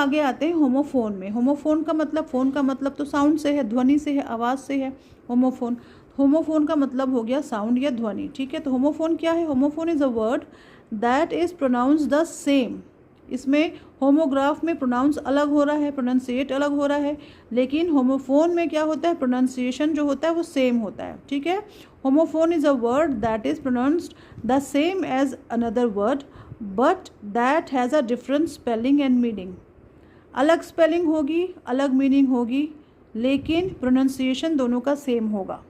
आगे आते हैं होमोफोन में। होमोफोन का मतलब, फोन का मतलब तो साउंड से है, ध्वनि से है, आवाज़ से है। होमोफोन, होमोफोन का मतलब हो गया साउंड या ध्वनि, ठीक है। तो होमोफोन क्या है? Homophone is a word that is pronounce the same. इसमें होमोग्राफ में प्रोनाउंस अलग हो रहा है, प्रोनाउंसिएट अलग हो रहा है, लेकिन होमोफोन में क्या होता है? प्रोनाउंसिएशन जो होता है वो सेम होता है, ठीक है। Homophone is a word that is pronounced the same as another word but that has a different spelling and meaning. अलग स्पेलिंग होगी, अलग मीनिंग होगी, लेकिन प्रोनाउंसिएशन दोनों का सेम होगा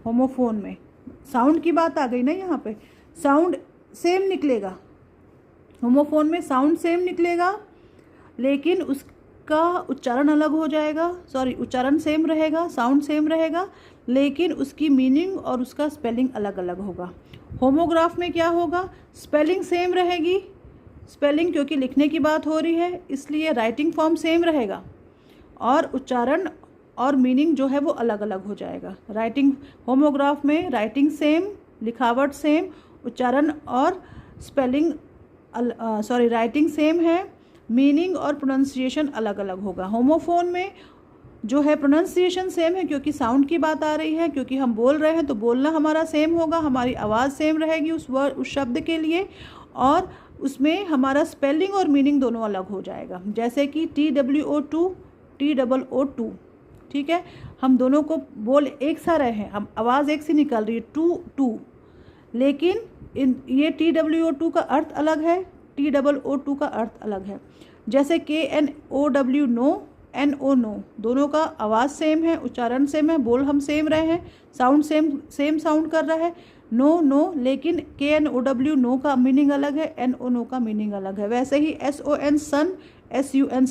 होमोफोन में। साउंड की बात आ गई ना यहाँ पे, साउंड सेम निकलेगा होमोफोन में, साउंड सेम निकलेगा, लेकिन उसका उच्चारण अलग हो जाएगा। सॉरी, उच्चारण सेम रहेगा, साउंड सेम रहेगा, लेकिन उसकी मीनिंग और उसका स्पेलिंग अलग अलग होगा। होमोग्राफ में क्या होगा? स्पेलिंग सेम रहेगी, स्पेलिंग क्योंकि लिखने की बात हो रही है इसलिए राइटिंग फॉर्म सेम रहेगा, और उच्चारण और मीनिंग जो है वो अलग अलग हो जाएगा। राइटिंग, होमोग्राफ में राइटिंग सेम, लिखावट सेम, उच्चारण और स्पेलिंग राइटिंग सेम है, मीनिंग और प्रोनाउंसिएशन अलग अलग होगा। होमोफोन में जो है प्रोनाउंसिएशन सेम है क्योंकि साउंड की बात आ रही है, क्योंकि हम बोल रहे हैं तो बोलना हमारा सेम होगा, हमारी आवाज़ सेम रहेगी उस वर्ड, उस शब्द के लिए, और उसमें हमारा स्पेलिंग और मीनिंग दोनों अलग हो जाएगा। जैसे कि TWO2 TOO, ठीक है, हम दोनों को बोल एक सा रहे हैं, हम आवाज़ एक सी निकल रही है टू, लेकिन ये TWO2 का अर्थ अलग है, TOO का अर्थ अलग है। जैसे KNOW नो, NO नो, दोनों का आवाज़ सेम है, उच्चारण सेम है, बोल हम सेम रहे हैं, साउंड सेम साउंड कर रहा है, नो, लेकिन KNOW नो का मीनिंग अलग है, NO नो का मीनिंग अलग है। वैसे ही SON सन, SUN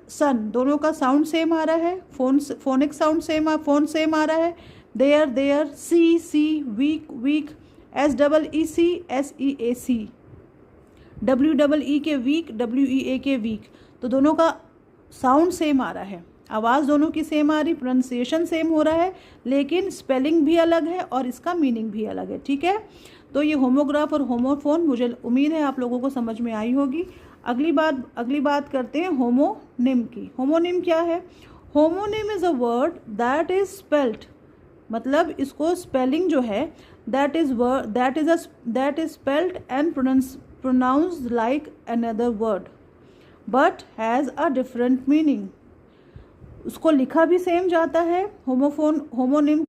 सन, दोनों का साउंड सेम आ रहा है, फोनिक साउंड फोन सेम आ रहा है। There, see, week, SEEC, SEAC, WEE के वीक, WEA के वीक, तो दोनों का साउंड सेम आ रहा है, आवाज़ दोनों की सेम आ रही, प्रोनाउंसिएशन सेम हो रहा है, लेकिन स्पेलिंग भी अलग है और इसका मीनिंग भी अलग है, ठीक है। तो ये होमोग्राफ और होमोफोन, मुझे उम्मीद है आप लोगों को समझ में आई होगी। अगली बात करते हैं होमोनिम की। होमोनिम क्या है? Homonym is a word that is spelled, मतलब इसको स्पेलिंग जो है that is spelled and pronounced like another word but has a different meaning. उसको लिखा भी सेम जाता है, होमोनिम